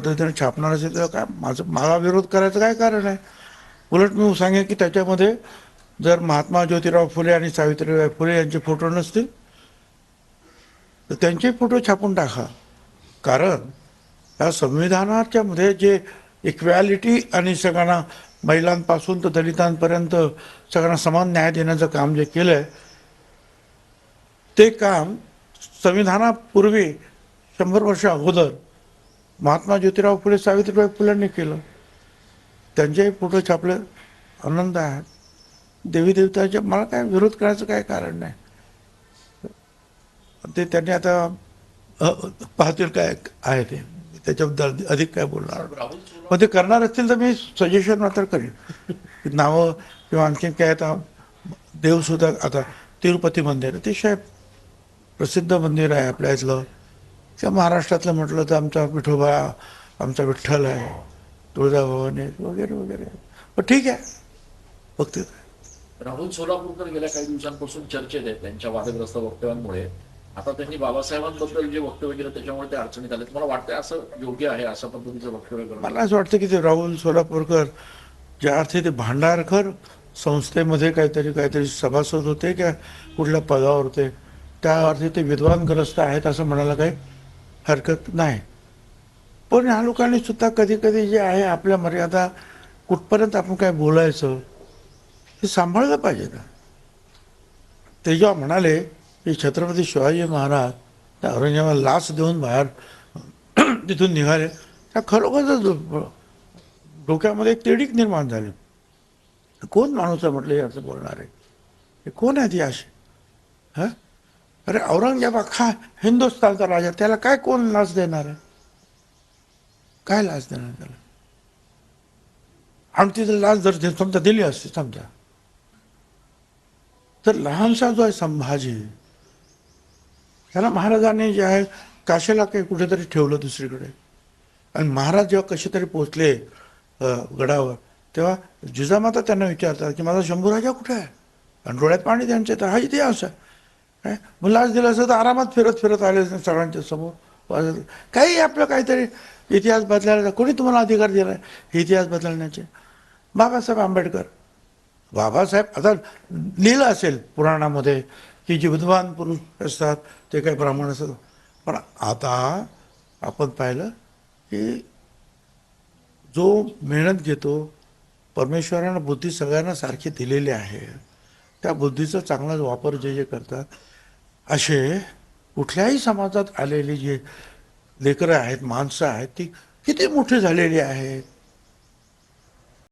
पद्धतीने छापणार असेल तर काय मला विरोध करायचं काय कारण आहे. उलट मी सांगेन की त्याच्यामध्ये जर महात्मा ज्योतिराव फुले आणि सावित्रीबाई फुले यांचे फोटो नसतील तर त्यांचे फोटो छापून टाका. कारण या संविधानाच्या मध्ये जे इक्वॅलिटी आणि सगळ्यांना महिलांपासून तर दलितांपर्यंत सगळ्यांना समान न्याय देण्याचं काम जे केलं आहे ते काम संविधानापूर्वी 100 वर्ष अगोदर महात्मा ज्योतिराव फुले सावित्रीबाई फुलेंनी केलं. त्यांचेही फोटो छापले, आनंद आहे. देवी देवताच्या मला काय विरोध करायचं काय कारण नाही. ते त्यांनी आता पाहतील काय आहे ते, त्याच्याबद्दल अधिक काय बोलणार. पण ते करणार असतील तर मी सजेशन मात्र करेन. नावं किंवा आणखीन काय आता देवसुद्धा आता तिरुपती मंदिर अतिशय प्रसिद्ध मंदिर आहे आपल्या इथलं. किंवा महाराष्ट्रातलं म्हटलं तर आमचा विठोबा, आमचा विठ्ठल आहे, तुळजाभवानी वगैरे वगैरे. पण ठीक आहे फक्त राहुल सोलापूरकर गेल्या काही दिवसांपासून चर्चेत आहेत त्यांच्या वादग्रस्त वक्तव्यांमुळे. आता त्यांनी बाबासाहेबांबद्दल जे वक्तव्य केलं त्याच्यामुळे ते अडचणीत आले. तुम्हाला वाटतंय असं योग्य आहे अशा पद्धतीचं वक्तव्य करणं? मला असं वाटतं की ते राहुल सोलापूरकर ज्या अर्थी ते भांडारकर संस्थेमध्ये काहीतरी सभासद होते किंवा कुठल्या पदावर होते त्या अर्थी ते विद्वानग्रस्त आहेत असं म्हणायला काही हरकत नाही. पण ह्या लोकांनी सुद्धा कधी कधी जे आहे आपल्या मर्यादा कुठपर्यंत आपण काय बोलायचं हे सांभाळलं पाहिजे ना. ते जेव्हा म्हणाले की छत्रपती शिवाजी महाराज त्या औरंगजेबाला लाच देऊन बाहेर तिथून निघाले, त्या खरोखरच डोक्यामध्ये एक तिडीक निर्माण झाली. कोण माणूस आहे म्हटलं हे असं बोलणार आहे, हे कोण आहे ती अशी? हां, अरे औरंगजेब अख्खा हिंदुस्थानचा राजा, त्याला काय कोण लाच देणार आहे? काय लाच देणार त्याला? आणि तिथं लाच जर समजा दिली असती समजा तर लहानसा जो आहे संभाजी त्याला महाराजांनी जे आहे काशीला काही कुठेतरी ठेवलं दुसरीकडे. आणि महाराज जेव्हा कसे तरी पोचले गडावर तेव्हा जिजामाता त्यांना विचारतात की माझा शंभूराजा कुठे आहे? आणि डोळ्यात पाणी त्यांचे, तर हा इतिहास आहे. काय मग लाच दिला असं तर आरामात फिरत फिरत आले सगळ्यांच्या समोर. काही आपलं काहीतरी इतिहास बदलायला कोणी तुम्हाला अधिकार दिला आहे इतिहास बदलण्याचे? बाबासाहेब आंबेडकर. बाबासाहेब आता लिहिलं असेल पुराणामध्ये की जे विद्वान पुरुष असतात ते काही ब्राह्मण असतात. पण आता आपण पाहिलं की जो मेहनत घेतो, परमेश्वरानं बुद्धी सगळ्यांना सारखी दिलेली आहे, त्या बुद्धीचा चांगला वापर जे जे करतात असे कुठल्याही समाजात आलेली जे लेकरं आहेत, माणसं आहेत ती किती मोठी झालेली आहेत.